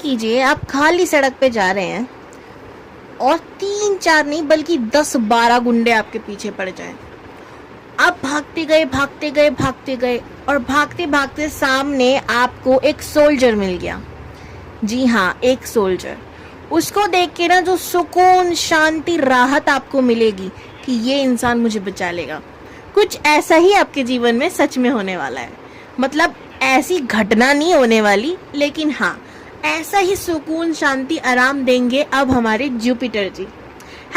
कीजिए आप खाली सड़क पे जा रहे हैं और 3-4 नहीं बल्कि 10-12 गुंडे आपके पीछे पड़ जाएं। आप भागते गए और भागते भागते सामने आपको एक सोल्जर मिल गया। जी हाँ, एक सोल्जर। उसको देख के ना जो सुकून, शांति, राहत आपको मिलेगी कि ये इंसान मुझे बचा लेगा, कुछ ऐसा ही आपके जीवन में सच में होने वाला है। मतलब ऐसी घटना नहीं होने वाली, लेकिन हाँ ऐसा ही सुकून, शांति, आराम देंगे अब हमारे Jupiter ji.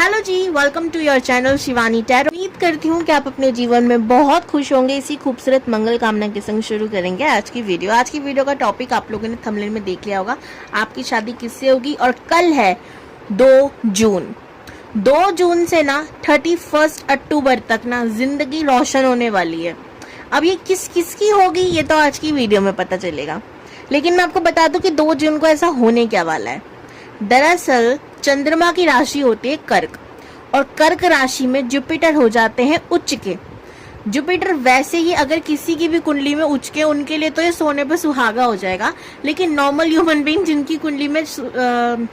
Hello ji, welcome to your channel Shivani tarot. उम्मीद करती हूँ कि आप अपने जीवन में बहुत खुश होंगे। इसी खूबसूरत मंगल कामना के संग शुरू करेंगे आज की वीडियो। आज की वीडियो का टॉपिक आप लोगों ने थंबनेल में देख लिया होगा, आपकी शादी किससे होगी। और कल है 2 जून। 2 जून से ना 31 अक्टूबर तक ना जिंदगी रोशन होने वाली है। अब ये किसकी होगी ये तो आज की वीडियो में पता चलेगा, लेकिन मैं आपको बता दूं कि 2 जून को ऐसा होने क्या वाला है। दरअसल चंद्रमा की राशि होती है कर्क, और कर्क राशि में जुपिटर हो जाते हैं उच्च के। जुपिटर वैसे ही अगर किसी की भी कुंडली में उच्च के, उनके लिए तो ये सोने पे सुहागा हो जाएगा, लेकिन नॉर्मल ह्यूमन बीइंग जिनकी कुंडली में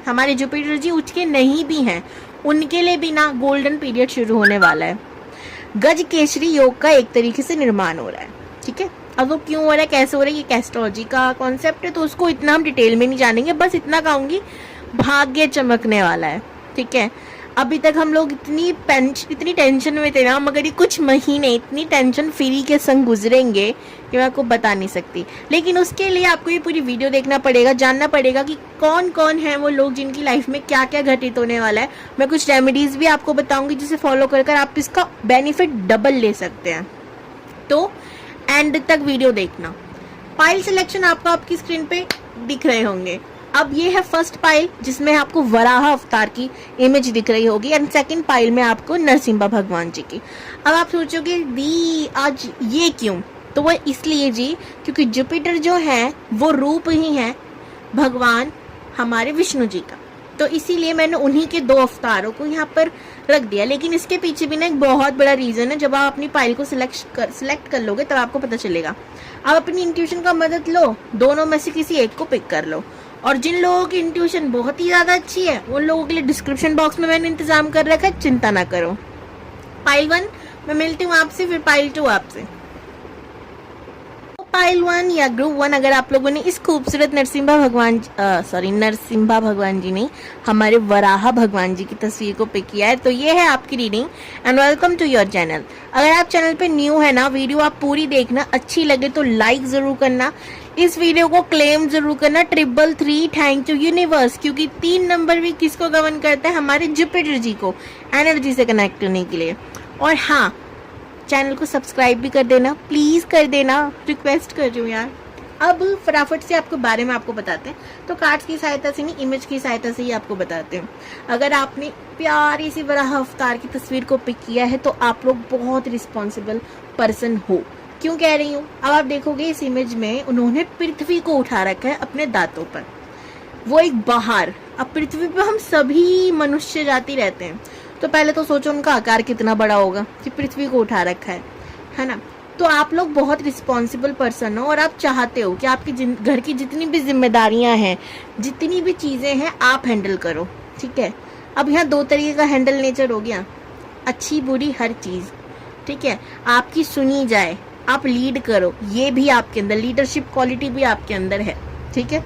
हमारे जुपिटर जी उच्च के नहीं भी हैं, उनके लिए भी ना गोल्डन पीरियड शुरू होने वाला है। गज केसरी योग का एक तरीके से निर्माण हो रहा है। ठीक है, अब वो क्यों हो रहा है, कैसे हो रहा है, ये एस्ट्रोलॉजी का कॉन्सेप्ट है, तो उसको इतना हम डिटेल में नहीं जानेंगे। बस इतना कहूंगी, भाग्य चमकने वाला है। ठीक है, अभी तक हम लोग इतनी टेंशन में थे ना, मगर ये कुछ महीने इतनी टेंशन फ्री के संग गुजरेंगे कि मैं आपको बता नहीं सकती। लेकिन उसके लिए आपको ये पूरी वीडियो देखना पड़ेगा, जानना पड़ेगा कि कौन कौन है वो लोग जिनकी लाइफ में क्या क्या घटित होने वाला है। मैं कुछ रेमेडीज भी आपको बताऊंगी जिसे फॉलो कर आप इसका बेनिफिट डबल ले सकते हैं। तो एंड तक वीडियो देखना। पाइल सिलेक्शन आपको आपकी स्क्रीन पे दिख रहे होंगे। अब ये है फर्स्ट पाइल, जिसमें आपको वराह अवतार की इमेज दिख रही होगी, एंड सेकंड पाइल में आपको नरसिम्हा भगवान जी की। अब आप सोचोगे दी आज ये क्यों, तो वो इसलिए जी क्योंकि जुपिटर जो है वो रूप ही है भगवान हमारे विष्णु जी का, तो इसीलिए मैंने उन्हीं के 2 अवतारों को यहाँ पर रख दिया। लेकिन इसके पीछे भी ना एक बहुत बड़ा रीजन है। जब आप अपनी पाइल को सिलेक्ट कर लोगे तब आपको पता चलेगा। आप अपनी इंट्यूशन का मदद लो, दोनों में से किसी एक को पिक कर लो। और जिन लोगों की इंट्यूशन बहुत ही ज्यादा अच्छी है उन लोगों के लिए डिस्क्रिप्शन बॉक्स में मैंने इंतजाम कर रखा है, चिंता ना करो। पाइल 1 मैं मिलती हूँ आपसे, फिर पाइल 2 आपसे। पाइल 1 या ग्रुप 1 अगर आप लोगों ने इस खूबसूरत नरसिम्हा भगवान जी नहीं, हमारे वराह भगवान जी की तस्वीर को पिक किया है, तो ये है आपकी reading and welcome to your channel. अगर आप चैनल पे न्यू है ना, वीडियो आप पूरी देखना, अच्छी लगे तो लाइक जरूर करना, इस वीडियो को क्लेम जरूर करना 333 थैंक यू यूनिवर्स, क्योंकि 3 नंबर भी किसको गवर्न करता है, हमारे जुपिटर जी को एनर्जी से कनेक्ट करने के लिए। और हाँ, चैनल को सब्सक्राइब भी कर देना, प्लीज कर देना, रिक्वेस्ट कर रही हूँ यार। अब फटाफट से आपको बारे में आपको बताते हैं, तो कार्ड्स की सहायता से नहीं, इमेज की सहायता से ही आपको बताते हैं। अगर आपने प्यारी सी वराह अवतार की तस्वीर को पिक किया है तो आप लोग बहुत रिस्पॉन्सिबल पर्सन हो। क्यों कह रही हूँ, अब आप देखोगे इस इमेज में उन्होंने पृथ्वी को उठा रखा है अपने दांतों पर, वो एक बाहर। अब पृथ्वी पे हम सभी मनुष्य जाति रहते हैं, तो पहले तो सोचो उनका आकार कितना बड़ा होगा कि पृथ्वी को उठा रखा है ना। तो आप लोग बहुत रिस्पॉन्सिबल पर्सन हो और आप चाहते हो कि आपकी घर की जितनी भी जिम्मेदारियां हैं, जितनी भी चीजें हैं, आप हैंडल करो। ठीक है, अब यहाँ 2 तरीके का हैंडल नेचर हो गया, अच्छी बुरी हर चीज। ठीक है, आपकी सुनी जाए, आप लीड करो, ये भी आपके अंदर लीडरशिप क्वालिटी भी आपके अंदर है। ठीक है,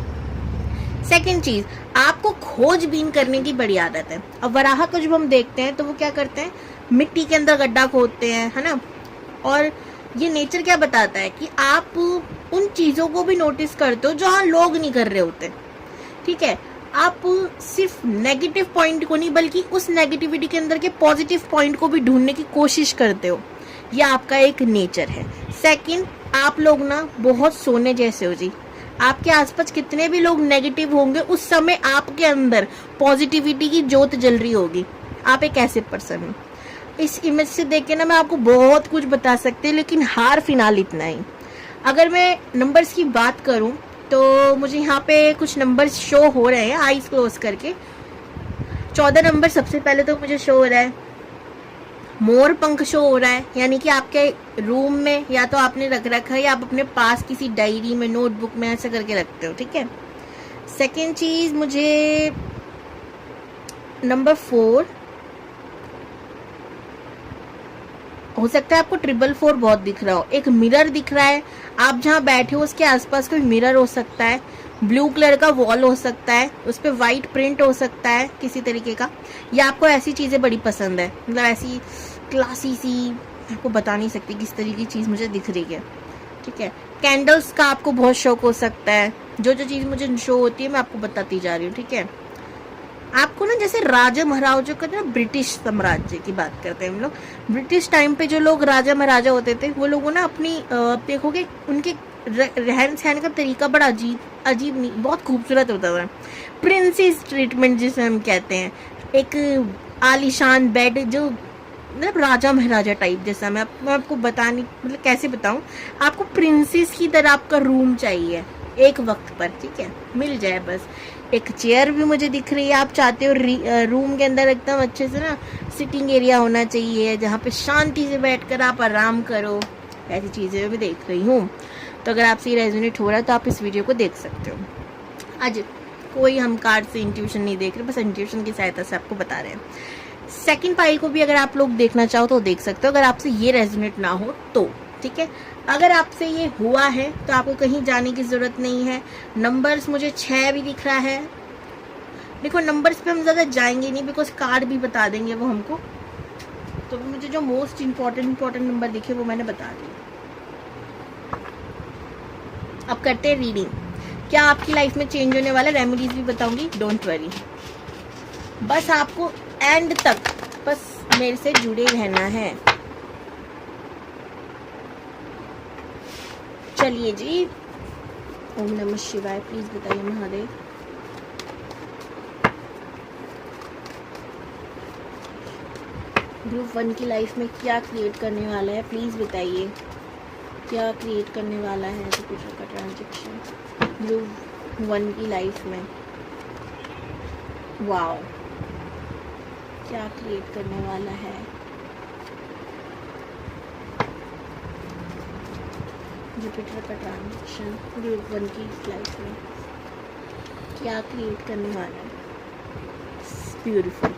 सेकंड चीज, आपको खोजबीन करने की बड़ी आदत है। अब वराह को जब हम देखते हैं तो वो क्या करते हैं, मिट्टी के अंदर गड्ढा खोदते हैं, है ना। और ये नेचर क्या बताता है कि आप उन चीजों को भी नोटिस करते हो जो हाँ लोग नहीं कर रहे होते। ठीक है, आप सिर्फ नेगेटिव पॉइंट को नहीं बल्कि उस नेगेटिविटी के अंदर के पॉजिटिव पॉइंट को भी ढूंढने की कोशिश करते हो, यह आपका एक नेचर है। सेकंड, आप लोग ना बहुत सोने जैसे हो जी। आपके आसपास कितने भी लोग नेगेटिव होंगे, उस समय आपके अंदर पॉजिटिविटी की जोत जल रही होगी। आप एक ऐसे पर्सन हो। इस इमेज से देख के ना मैं आपको बहुत कुछ बता सकती हूँ, लेकिन हार फिलहाल इतना ही। अगर मैं नंबर्स की बात करूं तो मुझे यहाँ पे कुछ नंबर्स शो हो रहे हैं आईज क्लोज करके। 14 नंबर सबसे पहले तो मुझे शो हो रहा है, मोर पंख शो हो रहा है, यानी कि आपके रूम में या तो आपने रख रखा है या आप अपने पास किसी डायरी में, नोटबुक में ऐसा करके रखते हो। ठीक है, सेकेंड चीज मुझे नंबर 4, हो सकता है आपको 444 बहुत दिख रहा हो, एक मिरर दिख रहा है, आप जहाँ बैठे हो उसके आसपास कोई मिरर हो सकता है, ब्लू कलर का वॉल हो सकता है, उस पर वाइट प्रिंट हो सकता है किसी तरीके का, या आपको ऐसी चीज़ें बड़ी पसंद है, मतलब ऐसी क्लासी सी, आपको बता नहीं सकती किस तरीके की चीज़ मुझे दिख रही है, ठीक है। कैंडल्स का आपको बहुत शौक हो सकता है, जो जो चीज़ मुझे शो होती है मैं आपको बताती जा रही हूँ, ठीक है। आपको ना जैसे राजा महाराजा कहते हैं ना, ब्रिटिश साम्राज्य की बात करते हैं हम लोग, ब्रिटिश टाइम पे जो लोग राजा महाराजा होते थे वो लोगों ना अपनी देखोगे उनके रहन सहन का तरीका बड़ा अजीब अजीब नहीं, बहुत खूबसूरत होता था। प्रिंसेस ट्रीटमेंट जिसे हम कहते हैं, एक आलीशान बेड, जो मतलब राजा महाराजा टाइप जैसा, मैं आपको बताने मतलब कैसे बताऊं, आपको प्रिंसेस की तरह आपका रूम चाहिए एक वक्त पर, ठीक है, मिल जाए बस। एक चेयर भी मुझे दिख रही है, आप चाहते हो रूम के अंदर एकदम अच्छे से ना सिटिंग एरिया होना चाहिए जहाँ पे शांति से बैठकर आप आराम करो, ऐसी चीज़ें भी देख रही हूँ। तो अगर आपसे ये रेजोनेट हो रहा है तो आप इस वीडियो को देख सकते हो। आज कोई हम कार्ड से इंट्यूशन नहीं देख रहे, बस इंट्यूशन की सहायता से आपको बता रहे हैं। सेकंड पाइल को भी अगर आप लोग देखना चाहो तो देख सकते हो, अगर आपसे ये रेजोनेट ना हो तो, ठीक है। अगर आपसे ये हुआ है तो आपको कहीं जाने की ज़रूरत नहीं है। नंबर्स मुझे 6 भी दिख रहा है, देखो नंबर्स पे हम ज़्यादा जाएंगे नहीं बिकॉज कार्ड भी बता देंगे वो हमको, तो मुझे जो मोस्ट इम्पॉर्टेंट नंबर दिखे वो मैंने बता दिए। अब करते हैं रीडिंग, क्या आपकी लाइफ में चेंज होने वाला, रेमेडीज भी बताऊंगी, डोंट वरी, बस आपको एंड तक बस मेरे से जुड़े रहना है। चलिए जी, ओम नमः शिवाय, प्लीज बताइए महादेव। ग्रुप 1 की लाइफ में क्या क्रिएट करने वाला है, प्लीज बताइए क्या क्रिएट करने वाला है जुपिटर का ट्रांजैक्शन ग्रुप 1 की लाइफ में। वाओ, क्या क्रिएट करने वाला है, जुपिटर का ट्रांजैक्शन ग्रुप 1 की लाइफ में क्या क्रिएट करने वाला है। ब्यूटीफुल,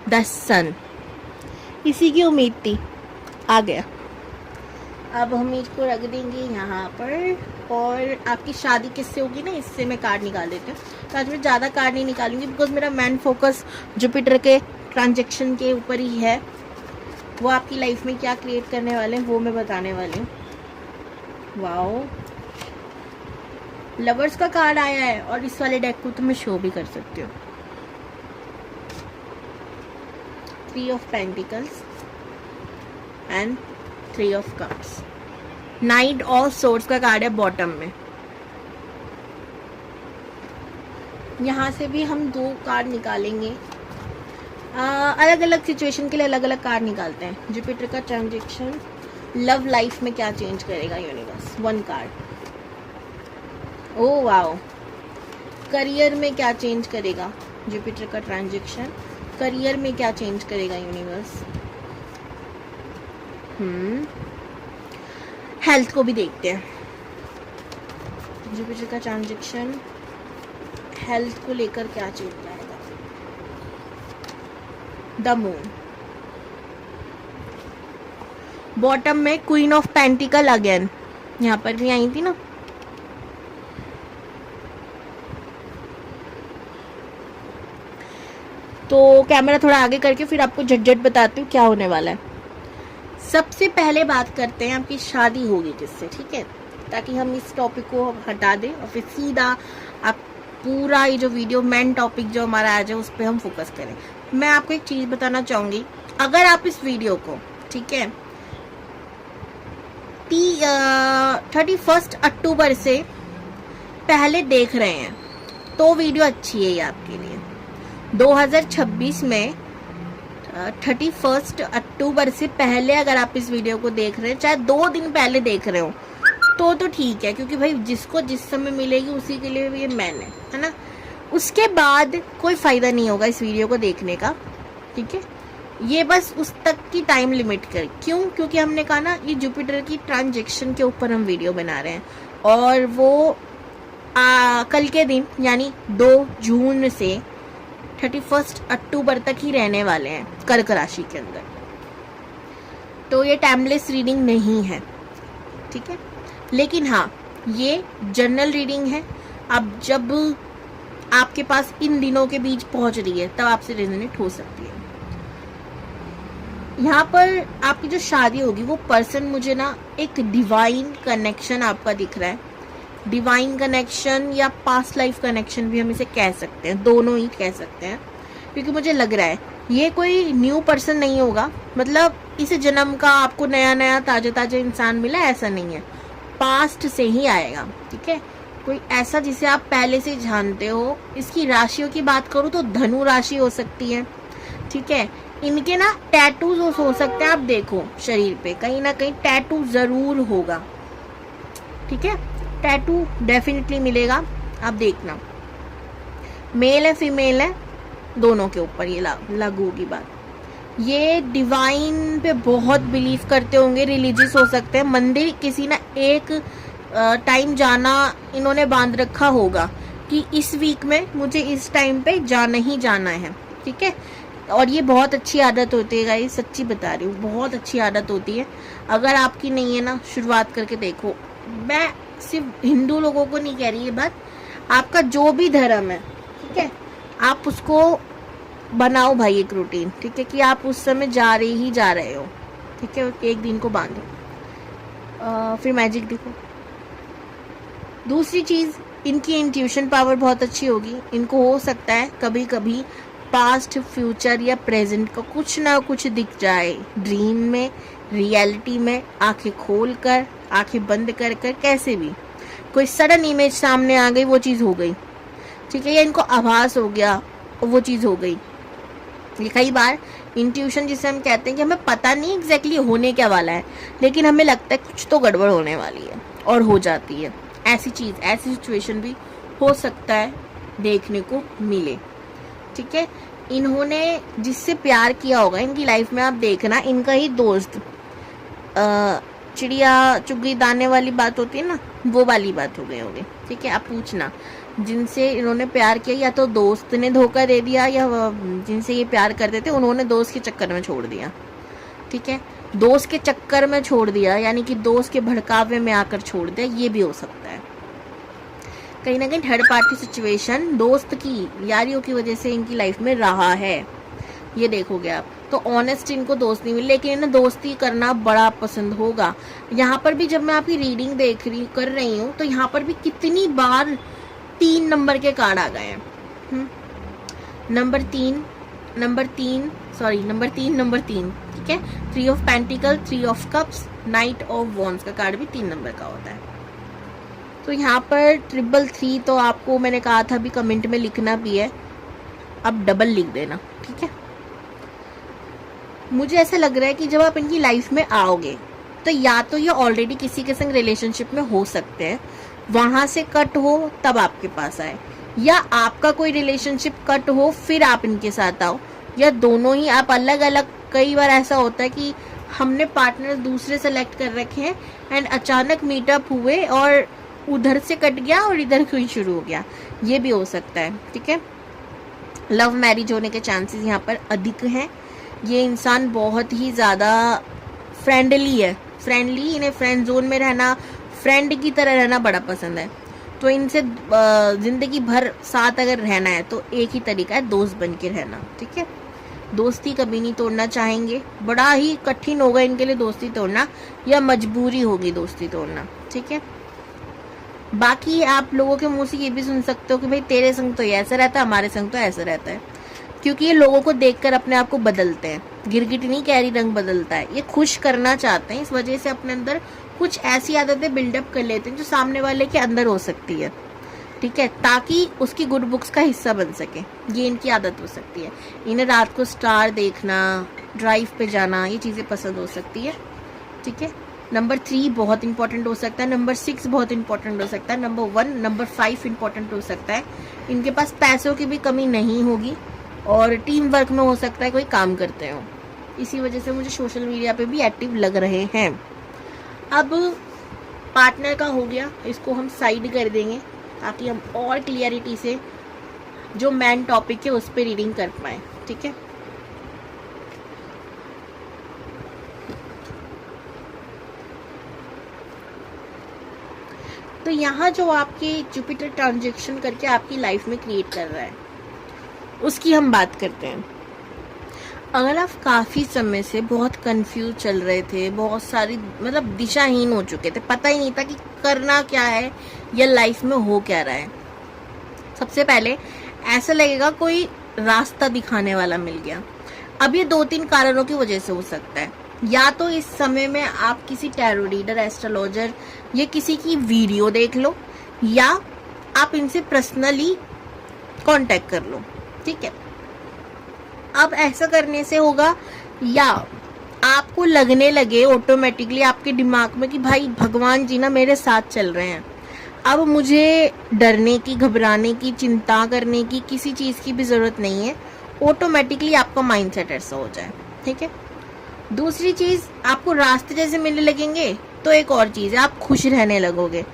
द सन, इसी की उम्मीद थी, आ गया। अब हम इसको रख देंगे यहाँ पर, और आपकी शादी किससे होगी ना, इससे मैं कार्ड निकाल देती हूँ। तो आज मैं ज़्यादा कार्ड नहीं निकालूंगी बिकॉज मेरा मेन फोकस जुपिटर के ट्रांजैक्शन के ऊपर ही है। वो आपकी लाइफ में क्या क्रिएट करने वाले हैं वो मैं बताने वाली हूँ। वाओ, लवर्स का कार्ड आया है, और इस वाले डेक को तो मैं शो भी कर सकती हूँ। 3 of pentacles and 3 of cups, night of swords का कार्ड है बॉटम में। यहाँ से भी हम 2 कार्ड निकालेंगे, अलग अलग सिचुएशन के लिए अलग अलग कार्ड निकालते हैं। जुपिटर का ट्रांजैक्शन लव लाइफ में क्या चेंज करेगा universe, 1 card. Oh wow, career में क्या चेंज करेगा जुपिटर का ट्रांजैक्शन, करियर में क्या चेंज करेगा यूनिवर्स। हेल्थ को भी देखते हैं, जुपिटर का ट्रांजैक्शन हेल्थ को लेकर क्या चेंज आएगा। द मून, बॉटम में क्वीन ऑफ पेंटिकल अगेन, यहाँ पर भी आई थी ना। तो कैमरा थोड़ा आगे करके फिर आपको झट बताती हूँ क्या होने वाला है। सबसे पहले बात करते हैं आपकी शादी होगी किससे, ठीक है, ताकि हम इस टॉपिक को हटा दें और फिर सीधा आप पूरा ये जो वीडियो मेन टॉपिक जो हमारा आ जाए उस पर हम फोकस करें। मैं आपको एक चीज़ बताना चाहूँगी, अगर आप इस वीडियो को, ठीक है, 31 अक्टूबर से पहले देख रहे हैं तो वीडियो अच्छी है ये आपके लिए। 2026 में 31 अक्टूबर से पहले अगर आप इस वीडियो को देख रहे हैं, चाहे 2 दिन पहले देख रहे हो तो ठीक है, क्योंकि भाई जिसको जिस समय मिलेगी उसी के लिए ये मैन है ना। उसके बाद कोई फ़ायदा नहीं होगा इस वीडियो को देखने का, ठीक है। ये बस उस तक की टाइम लिमिट कर, क्यों, क्योंकि हमने कहा ना ये जुपिटर की ट्रांजैक्शन के ऊपर हम वीडियो बना रहे हैं, और वो कल के दिन यानी 2 जून से 31 अक्टूबर तक ही रहने वाले हैं कर्क राशि के अंदर। तो ये टाइमलेस रीडिंग नहीं है, ठीक है, लेकिन हाँ ये जनरल रीडिंग है। अब जब आपके पास इन दिनों के बीच पहुंच रही है तब आपसे रेजोनेट हो सकती है। यहाँ पर आपकी जो शादी होगी वो पर्सन मुझे ना एक डिवाइन कनेक्शन आपका दिख रहा है। डिवाइन कनेक्शन या पास्ट लाइफ कनेक्शन भी हम इसे कह सकते हैं, दोनों ही कह सकते हैं, क्योंकि मुझे लग रहा है ये कोई न्यू पर्सन नहीं होगा, मतलब इस जन्म का आपको नया नया ताजा ताजा इंसान मिला, ऐसा नहीं है, पास्ट से ही आएगा, ठीक है। कोई ऐसा जिसे आप पहले से जानते हो। इसकी राशियों की बात करूँ तो धनु राशि हो सकती है, ठीक है। इनके ना टैटूज हो सकते हैं, आप देखो शरीर पे कहीं ना कहीं टैटू जरूर होगा, ठीक है, टैटू डेफिनेटली मिलेगा, आप देखना। मेल है फीमेल है दोनों के ऊपर ये लागू होगी बात। ये डिवाइन पे बहुत बिलीव करते होंगे, रिलीजियस हो सकते हैं, मंदिर किसी ना एक टाइम जाना इन्होंने बांध रखा होगा कि इस वीक में मुझे इस टाइम पे जाना ही जाना है, ठीक है। और ये बहुत अच्छी आदत होती है गाइस, सच्ची बता रही हूँ, बहुत अच्छी आदत होती है। अगर आपकी नहीं है ना, शुरुआत करके देखो। मैं सिर्फ हिंदू लोगों को नहीं कह रही ये बात, आपका जो भी धर्म है, ठीक है, आप उसको बनाओ भाई एक रूटीन, ठीक है, कि आप उस समय जा रहे हो, ठीक है, एक दिन को बांधो, फिर मैजिक देखो। दूसरी चीज, इनकी इंट्यूशन पावर बहुत अच्छी होगी। इनको हो सकता है कभी कभी पास्ट, फ्यूचर या प्रेजेंट का कुछ ना कुछ दिख जाए, ड्रीम में, रियलिटी में, आंखें खोल कर, आंखें बंद कर कर, कैसे भी कोई सडन इमेज सामने आ गई, वो चीज़ हो गई, ठीक है, या इनको आभास हो गया, वो चीज़ हो गई। ये कई बार इंट्यूशन जिसे हम कहते हैं कि हमें पता नहीं एग्जैक्टली होने क्या वाला है, लेकिन हमें लगता है कुछ तो गड़बड़ होने वाली है और हो जाती है। ऐसी चीज़, ऐसी सिचुएशन भी हो सकता है देखने को मिले, ठीक है। इन्होंने जिससे प्यार किया होगा इनकी लाइफ में, आप देखना इनका ही दोस्त, चिड़िया चुग दाने वाली बात होती है ना, वो वाली बात हो गई होगी, ठीक है। आप पूछना जिनसे इन्होंने प्यार किया, या तो दोस्त ने धोखा दे दिया, या जिनसे ये प्यार करते थे उन्होंने दोस्त के चक्कर में छोड़ दिया, ठीक है। दोस्त के चक्कर में छोड़ दिया यानी कि दोस्त के भड़कावे में आकर छोड़ दिया, ये भी हो सकता है। कहीं ना कहीं थर्ड पार्टी सिचुएशन दोस्त की यारियों की वजह से इनकी लाइफ में रहा है, ये देखोगे आप। तो ऑनेस्ट इनको दोस्त नहीं मिले, लेकिन इन्हें दोस्ती करना बड़ा पसंद होगा। यहाँ पर भी जब मैं आपकी रीडिंग कर रही हूँ तो यहाँ पर भी कितनी बार 3 नंबर के कार्ड आ गए हैं। नंबर तीन, ठीक है। 3 of pentacle, 3 of cups, night of wands का कार्ड भी 3 नंबर का होता है। तो यहाँ पर 333 तो आपको मैंने कहा था अभी कमेंट में लिखना भी है, अब डबल लिख देना, ठीक है। मुझे ऐसा लग रहा है कि जब आप इनकी लाइफ में आओगे तो या तो ये ऑलरेडी किसी के संग रिलेशनशिप में हो सकते हैं, वहां से कट हो तब आपके पास आए, या आपका कोई रिलेशनशिप कट हो फिर आप इनके साथ आओ, या दोनों ही आप अलग अलग। कई बार ऐसा होता है कि हमने पार्टनर दूसरे सेलेक्ट कर रखे हैं एंड अचानक मीटअप हुए और उधर से कट गया और इधर कोई शुरू हो गया, ये भी हो सकता है, ठीक है। लव मैरिज होने के चांसेस यहाँ पर अधिक हैं। ये इंसान बहुत ही ज़्यादा फ्रेंडली है, इन्हें फ्रेंड जोन में रहना, फ्रेंड की तरह रहना बड़ा पसंद है। तो इनसे ज़िंदगी भर साथ अगर रहना है तो एक ही तरीका है, दोस्त बन के रहना, ठीक है। दोस्ती कभी नहीं तोड़ना चाहेंगे, बड़ा ही कठिन होगा इनके लिए दोस्ती तोड़ना, या मजबूरी होगी दोस्ती तोड़ना, ठीक है। बाकी आप लोगों के मुंह से ये भी सुन सकते हो कि भाई तेरे संग तो ये ऐसा रहता है, हमारे संग तो ऐसा रहता है, क्योंकि ये लोगों को देखकर अपने आप को बदलते हैं। गिरगिट नहीं कह रही रंग बदलता है, ये खुश करना चाहते हैं, इस वजह से अपने अंदर कुछ ऐसी आदतें बिल्डअप कर लेते हैं जो सामने वाले के अंदर हो सकती है, ठीक है, ताकि उसकी गुड बुक्स का हिस्सा बन सके। ये इनकी आदत हो सकती है। इन्हें रात को स्टार देखना, ड्राइव पे जाना, ये चीज़ें पसंद हो सकती है, ठीक है। नंबर 3 बहुत इंपॉर्टेंट हो सकता है, नंबर 6 बहुत इंपॉर्टेंट हो सकता है, नंबर 1, नंबर 5 इंपॉर्टेंट हो सकता है। इनके पास पैसों की भी कमी नहीं होगी और टीम वर्क में हो सकता है कोई काम करते हो, इसी वजह से मुझे सोशल मीडिया पे भी एक्टिव लग रहे हैं। अब पार्टनर का हो गया, इसको हम साइड कर देंगे। ताकि हम और क्लियरिटी से जो मेन टॉपिक है उस पर रीडिंग कर पाए। ठीक है, तो यहाँ जो आपके जुपिटर ट्रांजेक्शन करके आपकी लाइफ में क्रिएट कर रहा है उसकी हम बात करते हैं। अगर आप काफ़ी समय से बहुत कंफ्यूज चल रहे थे, बहुत सारी मतलब दिशाहीन हो चुके थे, पता ही नहीं था कि करना क्या है या लाइफ में हो क्या रहा है, सबसे पहले ऐसा लगेगा कोई रास्ता दिखाने वाला मिल गया। अब ये 2-3 कारणों की वजह से हो सकता है। या तो इस समय में आप किसी टैरो रीडर, एस्ट्रोलॉजर या किसी की वीडियो देख लो, या आप इनसे पर्सनली कांटेक्ट कर लो। ठीक है, अब ऐसा करने से होगा, या आपको लगने लगे ऑटोमेटिकली आपके दिमाग में कि भाई भगवान जी ना मेरे साथ चल रहे हैं, अब मुझे डरने की, घबराने की, चिंता करने की किसी चीज़ की भी ज़रूरत नहीं है। ऑटोमेटिकली आपका माइंडसेट ऐसा हो जाए। ठीक है, दूसरी चीज़, आपको रास्ते जैसे मिलने लगेंगे तो एक और चीज़ है, आप खुश रहने लगोगे।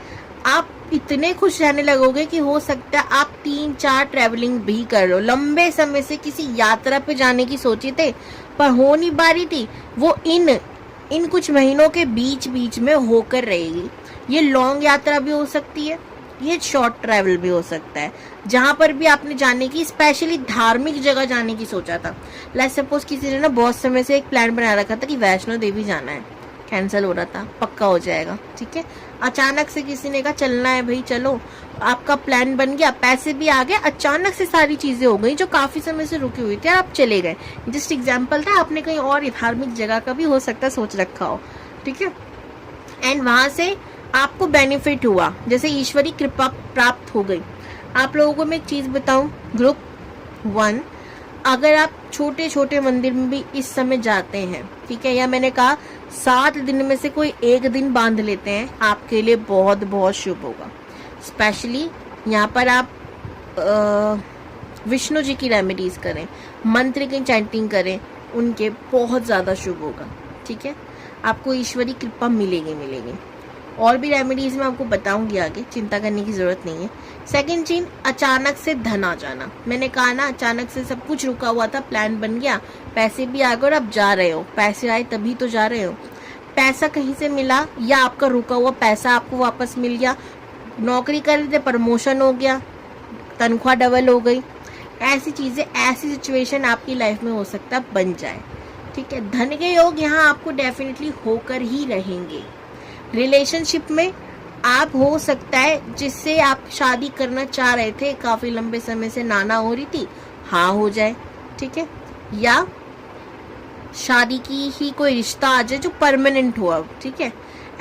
आप इतने खुश रहने लगोगे कि हो सकता है आप 3-4 ट्रैवलिंग भी कर लो। लंबे समय से किसी यात्रा पे जाने की सोची थे पर हो नहीं पा रही थी, वो इन कुछ महीनों के बीच बीच में होकर रहेगी। ये लॉन्ग यात्रा भी हो सकती है, ये शॉर्ट ट्रैवल भी हो सकता है। जहाँ पर भी आपने जाने की, स्पेशली धार्मिक जगह जाने की सोचा था, लेट्स सपोज किसी ने ना बहुत समय से एक प्लान बना रखा था कि वैष्णो देवी जाना है, कैंसिल हो रहा था, पक्का हो जाएगा। ठीक है, अचानक से किसी ने कहा चलना है भाई चलो, आपका प्लान बन गया, पैसे भी आ गए, अचानक से सारी चीजें हो गई जो काफी समय से रुकी हुई थी और आप चले गए। जस्ट एग्जाम्पल था, आपने कहीं और धार्मिक जगह का भी हो सकता है सोच रखा हो। ठीक है, एंड वहां से आपको बेनिफिट हुआ, जैसे ईश्वरी कृपा प्राप्त हो गई। आप लोगों को मैं एक चीज बताऊं, ग्रुप 1, अगर आप छोटे छोटे मंदिर में भी इस समय जाते हैं, ठीक है, या मैंने कहा 7 दिन में से कोई एक दिन बांध लेते हैं, आपके लिए बहुत बहुत शुभ होगा। स्पेशली यहाँ पर आप विष्णु जी की रेमेडीज करें, मंत्र की चैंटिंग करें, उनके बहुत ज़्यादा शुभ होगा। ठीक है, आपको ईश्वरी कृपा मिलेगी। और भी रेमेडीज मैं आपको बताऊंगी आगे, चिंता करने की जरूरत नहीं है। सेकंड चीज, अचानक से धन आ जाना। मैंने कहा ना, अचानक से सब कुछ रुका हुआ था, प्लान बन गया, पैसे भी आ गए और आप जा रहे हो, पैसे आए तभी तो जा रहे हो। पैसा कहीं से मिला, या आपका रुका हुआ पैसा आपको वापस मिल गया, नौकरी कर रहे थे प्रमोशन हो गया, तनख्वाह डबल हो गई, ऐसी चीजें, ऐसी सिचुएशन आपकी लाइफ में हो सकता है बन जाए। ठीक है, धन के योग यहाँ आपको डेफिनेटली होकर ही रहेंगे। रिलेशनशिप में आप हो सकता है जिससे आप शादी करना चाह रहे थे, काफी लंबे समय से नाना हो रही थी, हाँ हो जाए। ठीक है, या शादी की ही कोई रिश्ता आ जाए जो परमानेंट हुआ। ठीक है,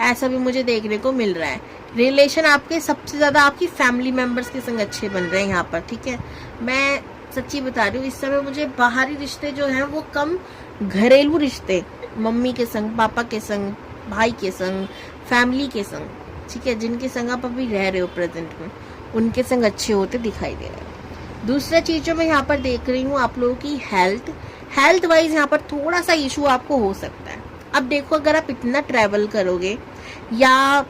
ऐसा भी मुझे देखने को मिल रहा है। रिलेशन आपके सबसे ज्यादा आपकी फैमिली मेंबर्स के संग अच्छे बन रहे हैं यहाँ पर। ठीक है, मैं सच्ची बता रही हूँ, इस समय मुझे बाहरी रिश्ते जो हैं वो कम, घरेलू रिश्ते, मम्मी के संग, पापा के संग, भाई के संग, फैमिली के संग, ठीक है, जिनके संग आप अभी रह रहे हो प्रेजेंट में, उनके संग अच्छे होते दिखाई दे रहे हैं। दूसरा चीज जो मैं यहाँ पर देख रही हूँ, आप लोगों की हेल्थ वाइज यहाँ पर थोड़ा सा इशू आपको हो सकता है। अब देखो, अगर आप इतना ट्रैवल करोगे, या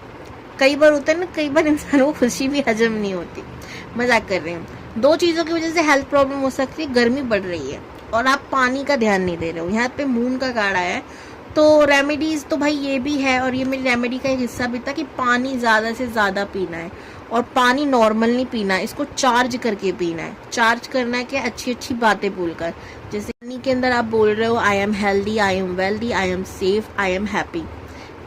कई बार होता है ना, कई बार इंसान को खुशी भी हजम नहीं होती, मजाक कर रही हूँ, 2 चीजों की वजह से हेल्थ प्रॉब्लम हो सकती है। गर्मी बढ़ रही है और आप पानी का ध्यान नहीं दे रहे हो। यहाँ पे मून का कार्ड आया है, तो रेमेडीज तो भाई ये भी है, और ये मेरी रेमेडी का एक हिस्सा भी था कि पानी ज़्यादा से ज़्यादा पीना है, और पानी नॉर्मल नहीं पीना है, इसको चार्ज करके पीना है। चार्ज करना है क्या, अच्छी अच्छी बातें बोलकर, जैसे पानी के अंदर आप बोल रहे हो I am healthy, I am wealthy, I am safe, I am happy.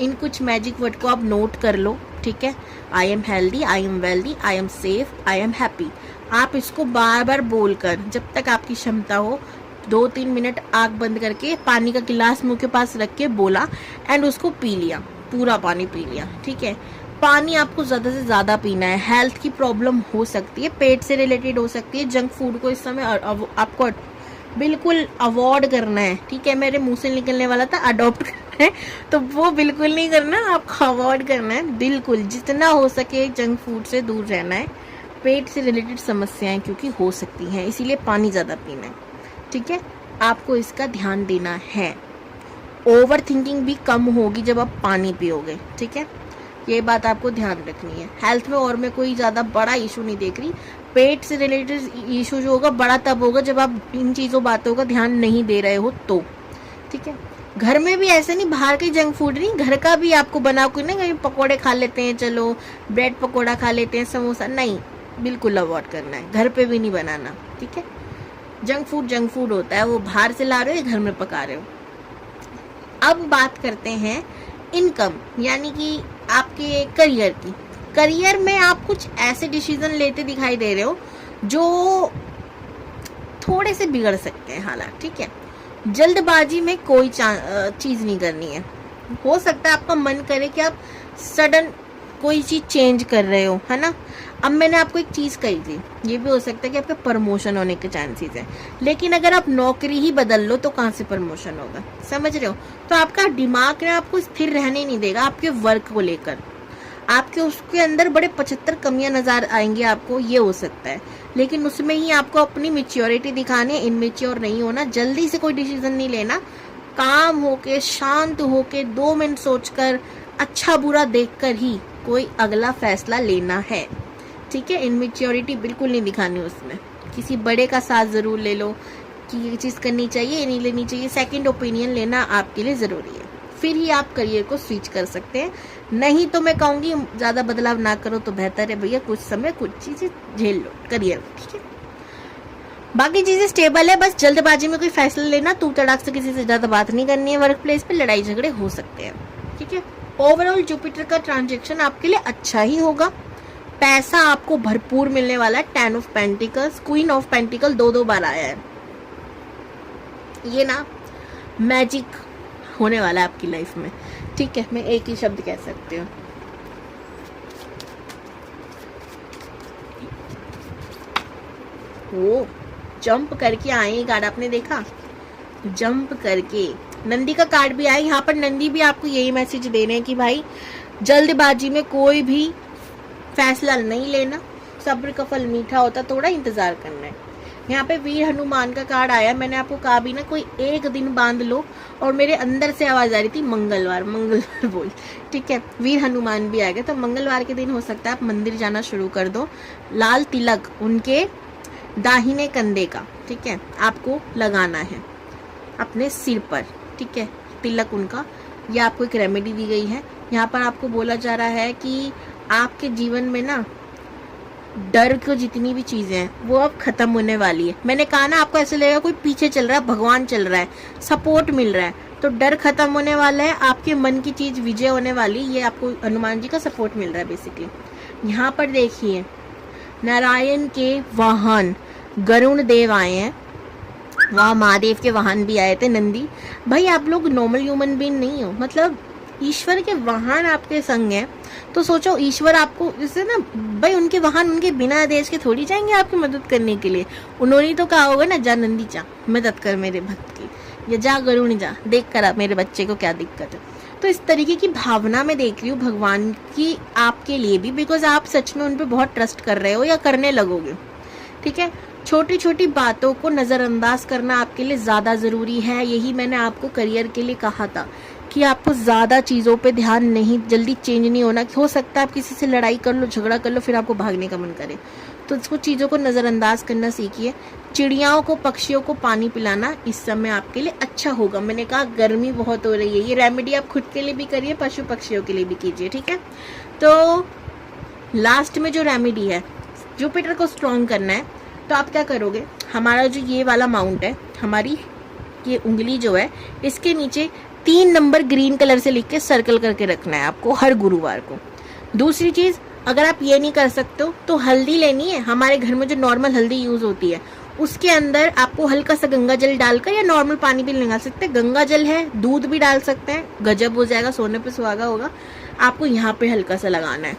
इन कुछ मैजिक वर्ड को आप नोट कर लो। ठीक है, आई am healthy, I am wealthy, I am safe, I am happy. आप इसको बार बार बोलकर, जब तक आपकी क्षमता हो, 2-3 मिनट आंख बंद करके पानी का गिलास मुंह के पास रख के बोला, एंड उसको पी लिया, पूरा पानी पी लिया। ठीक है, पानी आपको ज़्यादा से ज़्यादा पीना है। हेल्थ की प्रॉब्लम हो सकती है, पेट से रिलेटेड हो सकती है, जंक फूड को इस समय आपको बिल्कुल अवॉइड करना है। ठीक है, मेरे मुंह से निकलने वाला था अडॉप्ट करना है, तो वो बिल्कुल नहीं करना, आपको अवॉइड करना है बिल्कुल, जितना हो सके जंक फूड से दूर रहना है। पेट से रिलेटेड समस्याएं क्योंकि हो सकती हैं, इसीलिए पानी ज़्यादा पीना है। ठीक है, आपको इसका ध्यान देना है। ओवर थिंकिंग भी कम होगी जब आप पानी पियोगे। ठीक है, ये बात आपको ध्यान रखनी है। हेल्थ में और मैं कोई ज़्यादा बड़ा इशू नहीं देख रही। पेट से रिलेटेड इशू जो होगा बड़ा तब होगा जब आप इन चीज़ों बातों का ध्यान नहीं दे रहे हो तो, ठीक है। घर में भी ऐसे नहीं, बाहर के जंक फूड नहीं, घर का भी आपको बना कोई ना, कहीं पकोड़े खा लेते हैं, चलो ब्रेड पकोड़ा खा लेते हैं, समोसा नहीं, बिल्कुल अवॉइड करना है। घर पे भी नहीं बनाना, ठीक है। जंक फूड होता है, वो बाहर से ला रहे हो या घर में पका रहे हो। अब बात करते हैं इनकम, यानी कि आपके करियर की। करियर में आप कुछ ऐसे डिसीजन लेते दिखाई दे रहे हो जो थोड़े से बिगड़ सकते हैं हालात, ठीक है। जल्दबाजी में कोई चीज़ नहीं करनी है। हो सकता है आपका मन करे कि आप सडन कोई चीज़ चेंज कर रहे हो, है ना। अब मैंने आपको एक चीज़ कही थी, ये भी हो सकता है कि आपका प्रमोशन होने के चांसेस है, लेकिन अगर आप नौकरी ही बदल लो तो कहाँ से प्रमोशन होगा, समझ रहे हो। तो आपका दिमाग ना आपको स्थिर रहने नहीं देगा आपके वर्क को लेकर। आपके उसके अंदर बड़े 75 कमियां नजर आएंगी आपको, ये हो सकता है, लेकिन उसमें ही आपको अपनी मैच्योरिटी दिखानी है। इनमेच्योर नहीं होना, जल्दी से कोई डिसीजन नहीं लेना, काम होके शांत होके 2 मिनट सोचकर अच्छा बुरा देखकर ही कोई अगला फैसला लेना है, ठीक है। इनमेच्योरिटी बिल्कुल नहीं दिखानी उसमें। किसी बड़े का साथ जरूर ले लो कि ये चीज़ करनी चाहिए, ये नहीं लेनी चाहिए। सेकंड ओपिनियन लेना आपके लिए ज़रूरी है, फिर ही आप करियर को स्विच कर सकते हैं। नहीं तो मैं कहूँगी ज़्यादा बदलाव ना करो तो बेहतर है भैया, कुछ समय कुछ चीज़ें झेल लो करियर में, ठीक है। बाकी चीज़ें स्टेबल है, बस जल्दबाजी में कोई फैसला लेना, तू तड़ाक से किसी से ज़्यादा बात नहीं करनी है। वर्क प्लेस पे लड़ाई झगड़े हो सकते हैं, ठीक है। ओवरऑल जुपिटर का ट्रांजेक्शन आपके लिए अच्छा ही होगा। पैसा आपको भरपूर मिलने वाला है। 10 of pentacles, queen of pentacle 2 बार आया है। ये ना मैजिक होने वाला है आपकी लाइफ में, ठीक है। मैं एक ही शब्द कह सकती हूँ। वो जंप करके आए ये कार्ड, आपने देखा, जंप करके नंदी का कार्ड भी आया। यहाँ पर नंदी भी आपको यही मैसेज दे रहे हैं कि भाई जल्दबाजी में कोई भी फैसला नहीं लेना, सब्र का फल मीठा होता, थोड़ा इंतजार करना है। यहाँ पे वीर हनुमान का कार्ड आया। मैंने आपको कहा भी ना, कोई एक दिन बांध लो, और मेरे अंदर से आवाज आ रही थी मंगलवार मंगलवार बोल, ठीक है। वीर हनुमान भी आ गए, तो मंगलवार के दिन हो सकता है आप मंदिर जाना शुरू कर दो। लाल तिलक उनके दाहिने कंधे का, ठीक है, आपको लगाना है अपने सिर पर, ठीक है, तिलक उनका। यह आपको एक रेमेडी दी गई है। यहाँ पर आपको बोला जा रहा है कि आपके जीवन में ना डर को जितनी भी चीजें हैं वो अब खत्म होने वाली है। मैंने कहा ना, आपको ऐसे लगेगा कोई पीछे चल रहा है, भगवान चल रहा है, सपोर्ट मिल रहा है, तो डर खत्म होने वाला है, आपके मन की चीज विजय होने वाली। ये आपको हनुमान जी का सपोर्ट मिल रहा है बेसिकली। यहाँ पर देखिए नारायण के वाहन गरुण देव आए हैं, वहाँ महादेव के वाहन भी आए थे, नंदी। भाई आप लोग नॉर्मल ह्यूमन बीइंग नहीं हो, मतलब ईश्वर के वाहन आपके संग हैं, तो सोचो ईश्वर आपको जैसे ना, भाई उनके वाहन उनके बिना आदेश के थोड़ी जाएंगे आपकी मदद करने के लिए। उन्होंने तो कहा होगा ना, जा नंदी जा मदद कर मेरे भक्त की, या जा गरुण जा देख कर आप मेरे बच्चे को क्या दिक्कत है। तो इस तरीके की भावना में देख रही हूँ भगवान की आपके लिए भी, बिकॉज आप सच में उन पर बहुत ट्रस्ट कर रहे हो या करने लगोगे, ठीक है। छोटी छोटी बातों को नज़रअंदाज करना आपके लिए ज़्यादा ज़रूरी है। यही मैंने आपको करियर के लिए कहा था कि आपको ज़्यादा चीज़ों पे ध्यान नहीं, जल्दी चेंज नहीं होना। हो सकता है आप किसी से लड़ाई कर लो, झगड़ा कर लो, फिर आपको भागने का मन करे, तो इसको चीज़ों को नज़रअंदाज करना सीखिए। चिड़ियाओं को, पक्षियों को पानी पिलाना इस समय आपके लिए अच्छा होगा। मैंने कहा गर्मी बहुत हो रही है, ये रेमेडी आप खुद के लिए भी करिए, पशु पक्षियों के लिए भी कीजिए, ठीक है। तो लास्ट में जो रेमेडी है, जुपिटर को स्ट्रॉन्ग करना है, तो आप क्या करोगे, हमारा जो ये वाला माउंट है, हमारी ये उंगली जो है, इसके नीचे 3 नंबर ग्रीन कलर से लिख के सर्कल करके रखना है आपको हर गुरुवार को। दूसरी चीज़, अगर आप ये नहीं कर सकते हो तो हल्दी लेनी है, हमारे घर में जो नॉर्मल हल्दी यूज़ होती है उसके अंदर आपको हल्का सा गंगा जल डालकर, या नॉर्मल पानी भी लगा सकते हैं, गंगा जल है, दूध भी डाल सकते हैं, गजब हो जाएगा, सोने पे सुहागा होगा। आपको यहाँ पे हल्का सा लगाना है।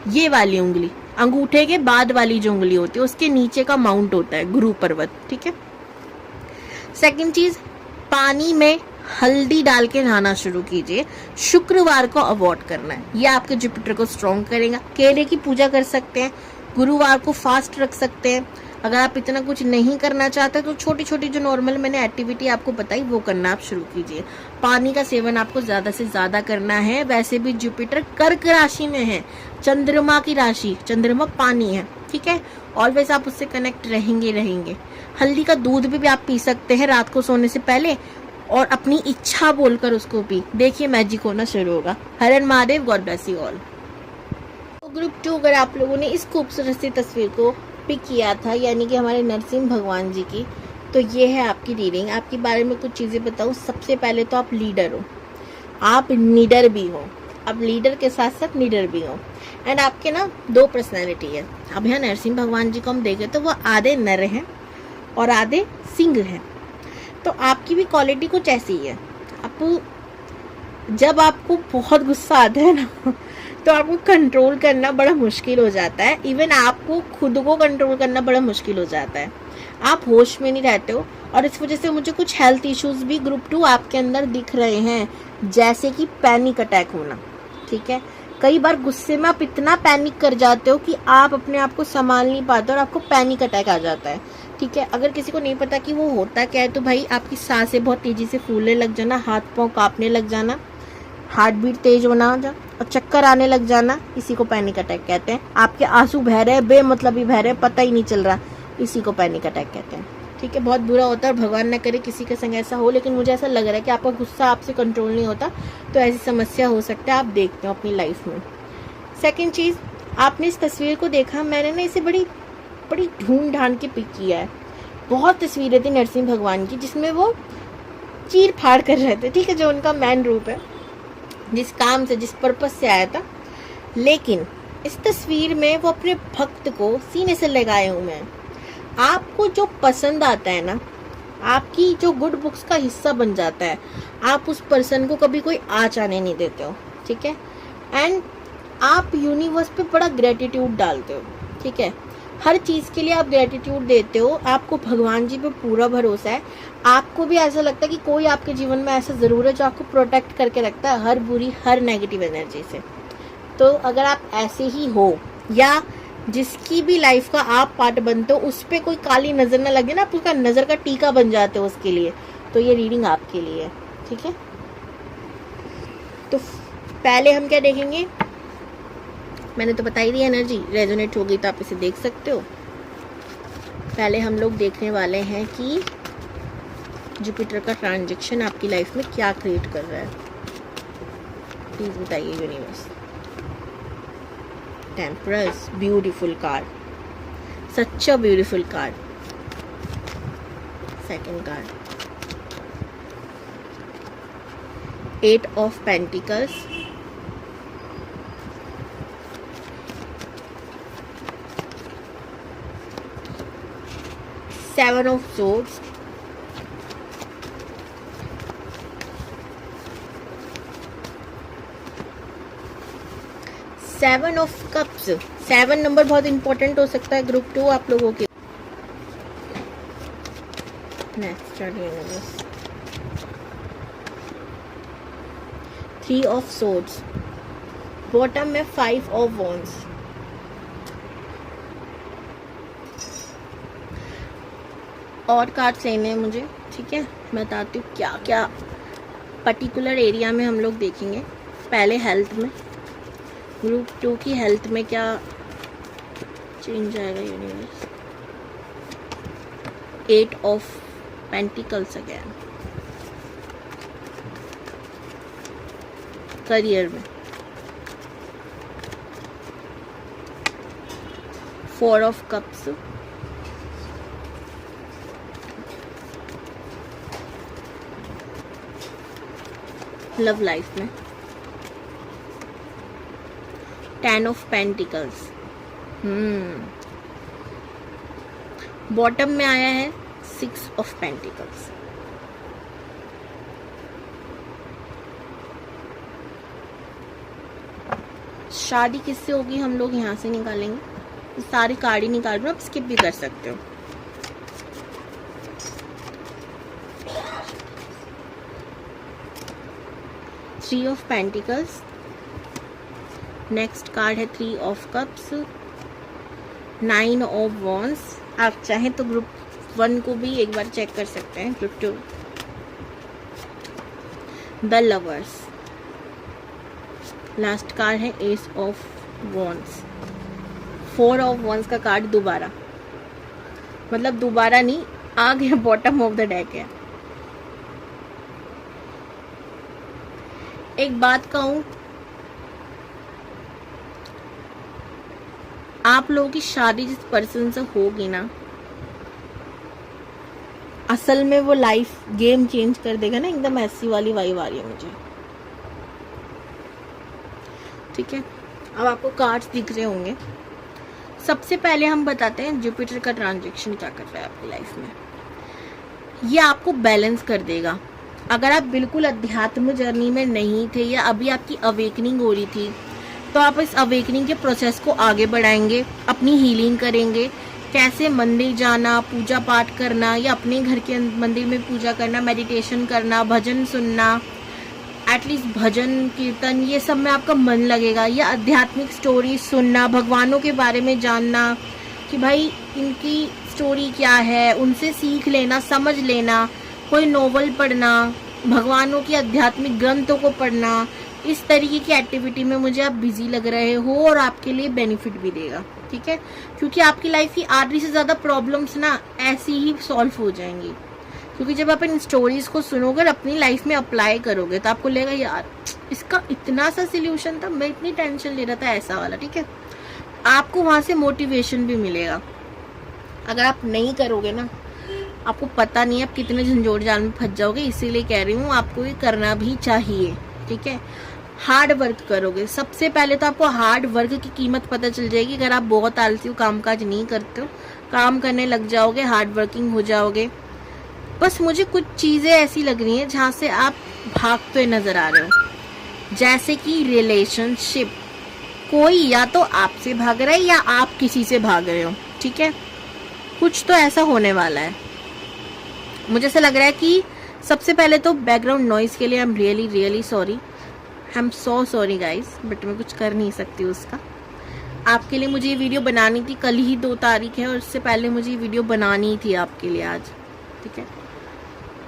ये वाली उंगली, अंगूठे के बाद वाली जो उंगली होती है उसके नीचे का माउंट होता है गुरु पर्वत, ठीक है। सेकंड चीज, पानी में हल्दी डाल के नहाना शुरू कीजिए। शुक्रवार को अवॉइड करना है, ये आपके जुपिटर को स्ट्रॉन्ग करेगा। केले की पूजा कर सकते हैं, गुरुवार को फास्ट रख सकते हैं, अगर आप इतना कुछ नहीं करना चाहते तो छोटी छोटी जो नॉर्मल मैंने एक्टिविटी आपको बताई वो करना आप शुरू कीजिए। पानी का सेवन आपको ज़्यादा से ज़्यादा करना है। वैसे भी जुपिटर कर्क राशि में है, चंद्रमा की राशि, चंद्रमा पानी है, ठीक है। ऑलवेज आप उससे कनेक्ट रहेंगे। हल्दी का दूध भी आप पी सकते हैं रात को सोने से पहले, और अपनी इच्छा बोलकर उसको पी, देखिए मैजिक होना शुरू होगा। हर हर Mahadev, God bless you all. Group 2, अगर आप लोगों ने इस खूबसूरत सी तस्वीर को पिक किया था, यानी कि हमारे नरसिंह भगवान जी की, तो ये है आपकी रीडिंग। आपके बारे में कुछ चीज़ें बताऊँ। सबसे पहले तो आप लीडर हो, आप नीडर भी हो, आप लीडर के साथ साथ नीडर भी हो। एंड आपके ना 2 पर्सनैलिटी है। अब यहाँ नरसिंह भगवान जी को हम देखें तो वो आधे नर हैं और आधे सिंह हैं। तो आपकी भी क्वालिटी कुछ ऐसी ही है। आप जब आपको बहुत गुस्सा आता है ना तो आपको कंट्रोल करना बड़ा मुश्किल हो जाता है। इवन आपको खुद को कंट्रोल करना बड़ा मुश्किल हो जाता है। आप होश में नहीं रहते हो, और इस वजह से मुझे कुछ हेल्थ इश्यूज भी ग्रुप 2 आपके अंदर दिख रहे हैं, जैसे कि पैनिक अटैक होना, ठीक है। कई बार गुस्से में आप इतना पैनिक कर जाते हो कि आप अपने आप को संभाल नहीं पाते और आपको पैनिक अटैक आ जाता है, ठीक है। अगर किसी को नहीं पता कि वो होता क्या है, तो भाई आपकी सांसें बहुत तेजी से फूलने लग जाना, हाथ पांव कांपने लग जाना, हार्ट बीट तेज होना और चक्कर आने लग जाना, इसी को पैनिक अटैक कहते हैं। आपके आंसू बह रहे हैं, बेमतलबी बह रहे हैं, पता ही नहीं चल रहा, इसी को पैनिक अटैक कहते हैं, ठीक है। बहुत बुरा होता है और भगवान न करे किसी के संग ऐसा हो, लेकिन मुझे ऐसा लग रहा है कि आपका गुस्सा आपसे कंट्रोल नहीं होता, तो ऐसी समस्या हो सकता है, आप देखते हो अपनी लाइफ में। सेकेंड चीज़, आपने इस तस्वीर को देखा, मैंने ना इसे बड़ी ढूंढ ढांड के पिक किया है। बहुत तस्वीरें थी नरसिंह भगवान की जिसमें वो चीर फाड़ कर रहे थे, ठीक है, जो उनका मेन रूप है, जिस काम से, जिस पर्पस से आया था। लेकिन इस तस्वीर में वो अपने भक्त को सीने से लगाए हुए हैं। आपको जो पसंद आता है ना, आपकी जो गुड बुक्स का हिस्सा बन जाता है, आप उस पर्सन को कभी कोई आँच आने नहीं देते हो, ठीक है। एंड आप यूनिवर्स पे बड़ा ग्रेटिट्यूड डालते हो, ठीक है। हर चीज़ के लिए आप ग्रेटिट्यूड देते हो, आपको भगवान जी पे पूरा भरोसा है। आपको भी ऐसा लगता है कि कोई आपके जीवन में ऐसा ज़रूर है जो आपको प्रोटेक्ट करके रखता है हर बुरी, हर नेगेटिव एनर्जी से। तो अगर आप ऐसे ही हो, या जिसकी भी लाइफ का आप पार्ट बनते हो, उस पर कोई काली नज़र ना लगे ना, आप उसका नज़र का टीका बन जाते हो उसके लिए, तो ये रीडिंग आपके लिए है, ठीक है। तो पहले हम क्या देखेंगे, मैंने तो बता ही दी, एनर्जी रेजोनेट होगी तो आप इसे देख सकते हो। पहले हम लोग देखने वाले हैं कि जुपिटर का ट्रांजैक्शन आपकी लाइफ में क्या क्रिएट कर रहा है, प्लीज बताइए universe. Temperance, beautiful card, such a beautiful card. Second card, 8 of pentacles, Seven of Swords, Seven of Cups। 7 number बहुत इंपॉर्टेंट हो सकता है ग्रुप 2 आप लोगों के। नेक्स्ट 3 of Swords, बॉटम में 5 of Wands। और कार्ड्स लेने हैं मुझे, ठीक है, मैं बताती हूँ क्या क्या पर्टिकुलर एरिया में हम लोग देखेंगे। पहले हेल्थ में, ग्रुप 2 की हेल्थ में क्या चेंज आएगा universe. 8 of pentacles again. Career में 4 ऑफ कप्स, लव लाइफ में 10 ऑफ पेंटिकल्स। बॉटम में आया है 6 ऑफ पेंटिकल्स। शादी किससे होगी हम लोग यहाँ से निकालेंगे, सारी कार्ड ही निकाल रहे हो, आप स्किप भी कर सकते हो। Three of pentacles, next card है 3 ऑफ कप्स, 9 ऑफ वॉन्ड्स, आप चाहें तो ग्रुप 1 को भी एक बार चेक कर सकते हैं। Group 2 the lovers, last card है ace of wands. 4 of wands का कार्ड दोबारा, मतलब दोबारा नहीं, आ गया बॉटम ऑफ द डेक है। एक बात कहूं, आप लोगों की शादी जिस पर्सन से होगी ना, असल में वो लाइफ गेम चेंज कर देगा ना, एकदम ऐसी वाली वाइब आ रही है मुझे। ठीक है, अब आपको कार्ड्स दिख रहे होंगे। सबसे पहले हम बताते हैं जुपिटर का ट्रांजैक्शन क्या कर रहा है आपकी लाइफ में। ये आपको बैलेंस कर देगा। अगर आप बिल्कुल अध्यात्म जर्नी में नहीं थे या अभी आपकी अवेकनिंग हो रही थी, तो आप इस अवेकनिंग के प्रोसेस को आगे बढ़ाएंगे, अपनी हीलिंग करेंगे। कैसे मंदिर जाना, पूजा पाठ करना या अपने घर के मंदिर में पूजा करना, मेडिटेशन करना, भजन सुनना, एटलीस्ट भजन कीर्तन, ये सब में आपका मन लगेगा। या आध्यात्मिक स्टोरी सुनना, भगवानों के बारे में जानना कि भाई इनकी स्टोरी क्या है, उनसे सीख लेना, समझ लेना। कोई नोवेल पढ़ना, भगवानों की आध्यात्मिक ग्रंथों को पढ़ना, इस तरीके की एक्टिविटी में मुझे आप बिजी लग रहे हो और आपके लिए बेनिफिट भी देगा। ठीक है, क्योंकि आपकी लाइफ की आधी से ज़्यादा प्रॉब्लम्स ना ऐसी ही सॉल्व हो जाएंगी। क्योंकि जब आप इन स्टोरीज को सुनोगे और अपनी लाइफ में अप्लाई करोगे तो आपको लगेगा यार इसका इतना सा सोल्यूशन था, मैं इतनी टेंशन ले रहा था, ऐसा वाला। ठीक है, आपको वहाँ से मोटिवेशन भी मिलेगा। अगर आप नहीं करोगे ना, आपको पता नहीं आप कितने झंझोड़ जाल में फंस जाओगे। इसीलिए कह रही हूँ आपको ये करना भी चाहिए। ठीक है, हार्ड वर्क करोगे। सबसे पहले तो आपको हार्ड वर्क की कीमत पता चल जाएगी। अगर आप बहुत आलसी हो, कामकाज नहीं करते हो, काम करने लग जाओगे, हार्ड वर्किंग हो जाओगे। बस मुझे कुछ चीज़ें ऐसी लग रही हैं जहाँ से आप भागते नजर आ रहे हो। जैसे कि रिलेशनशिप, कोई या तो आपसे भाग रहा है या आप किसी से भाग रहे हो। ठीक है, कुछ तो ऐसा होने वाला है। मुझे ऐसा लग रहा है कि सबसे पहले तो बैकग्राउंड नॉइज के लिए I am really sorry, I am so sorry guys, but मैं कुछ कर नहीं सकती उसका। आपके लिए मुझे ये वीडियो बनानी थी, कल ही 2 तारीख है और इससे पहले मुझे ये वीडियो बनानी थी आपके लिए आज। ठीक है,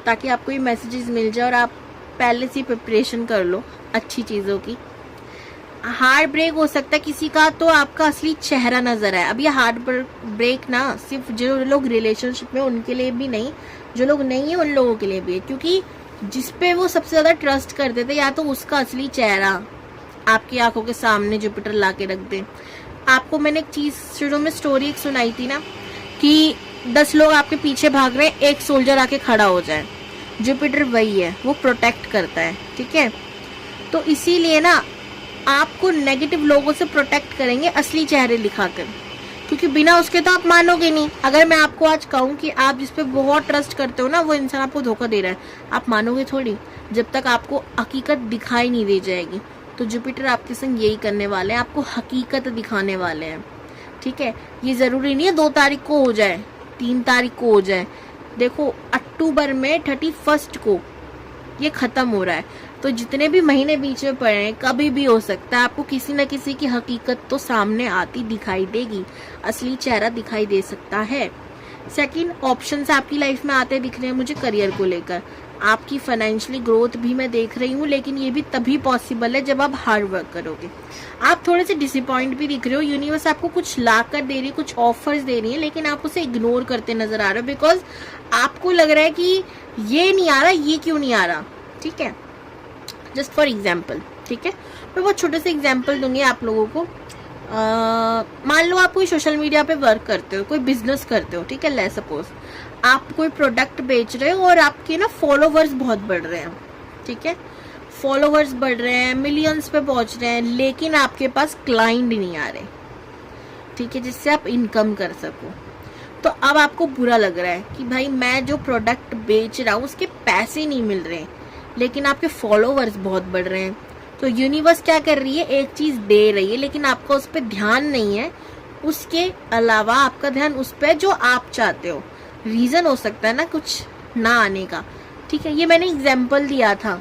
ताकि आपको ये मैसेजेस मिल जाए और आप पहले से प्रिपरेशन कर लो अच्छी चीज़ों की। हार्ट ब्रेक हो सकता है किसी का, तो आपका असली चेहरा नजर आए। अब ये हार्ट ब्रेक ना सिर्फ जो लोग रिलेशनशिप में उनके लिए भी नहीं, जो लोग नहीं है उन लोगों के लिए भी है। क्योंकि जिस पे वो सबसे ज्यादा ट्रस्ट करते थे, या तो उसका असली चेहरा आपकी आंखों के सामने जुपिटर ला के रख दे। आपको मैंने एक चीज शुरू में स्टोरी एक सुनाई थी ना कि 10 लोग आपके पीछे भाग रहे हैं, एक सोल्जर आके खड़ा हो जाए। जुपिटर वही है, वो प्रोटेक्ट करता है। ठीक है, तो इसीलिए ना आपको नेगेटिव लोगों से प्रोटेक्ट करेंगे असली चेहरे दिखाकर, क्योंकि बिना उसके तो आप मानोगे नहीं। अगर मैं आपको आज कहूँ कि आप जिस पे बहुत ट्रस्ट करते हो ना, वो इंसान आपको धोखा दे रहा है, आप मानोगे थोड़ी, जब तक आपको हकीकत दिखाई नहीं दे जाएगी। तो जुपिटर आपके संग यही करने वाले हैं, आपको हकीकत दिखाने वाले हैं। ठीक है, ये जरूरी नहीं है 2 तारीख को हो जाए, 3 तारीख को हो जाए। देखो अक्टूबर में 31 को ये खत्म हो रहा है, तो जितने भी महीने बीच में पड़े हैं, कभी भी हो सकता है आपको किसी न किसी की हकीकत तो सामने आती दिखाई देगी, असली चेहरा दिखाई दे सकता है। सेकंड ऑप्शन आपकी लाइफ में आते दिख रहे हैं मुझे करियर को लेकर। आपकी फाइनेंशियली ग्रोथ भी मैं देख रही हूँ, लेकिन ये भी तभी पॉसिबल है जब आप हार्ड वर्क करोगे। आप थोड़े से डिसअपॉइंट भी दिख रहे हो, यूनिवर्स आपको कुछ ला कर दे रही है, कुछ ऑफर्स दे रही है, लेकिन आप उसे इग्नोर करते नजर आ रहे हो, बिकॉज आपको लग रहा है कि ये नहीं आ रहा, ये क्यों नहीं आ रहा। ठीक है, जस्ट फॉर एग्जाम्पल। ठीक है, मैं बहुत छोटे से एग्जाम्पल दूंगी आप लोगों को। मान लो आप कोई सोशल मीडिया पे वर्क करते हो, कोई बिजनेस करते हो। ठीक है, ले सपोज आप कोई प्रोडक्ट बेच रहे हो और आपके ना फॉलोवर्स बहुत बढ़ रहे हैं। ठीक है, फॉलोवर्स बढ़ रहे हैं, मिलियंस पे पहुंच रहे हैं, लेकिन आपके पास क्लाइंट नहीं आ रहे। ठीक है, जिससे आप इनकम कर सको। तो अब आपको बुरा लग रहा है कि भाई मैं जो प्रोडक्ट बेच रहा हूँ उसके पैसे नहीं मिल रहे, लेकिन आपके फॉलोवर्स बहुत बढ़ रहे हैं। तो यूनिवर्स क्या कर रही है, एक चीज दे रही है, लेकिन आपका उस पर ध्यान नहीं है। उसके अलावा आपका ध्यान उस पर जो आप चाहते हो। रीजन हो सकता है ना कुछ ना आने का। ठीक है, ये मैंने एग्जाम्पल दिया था।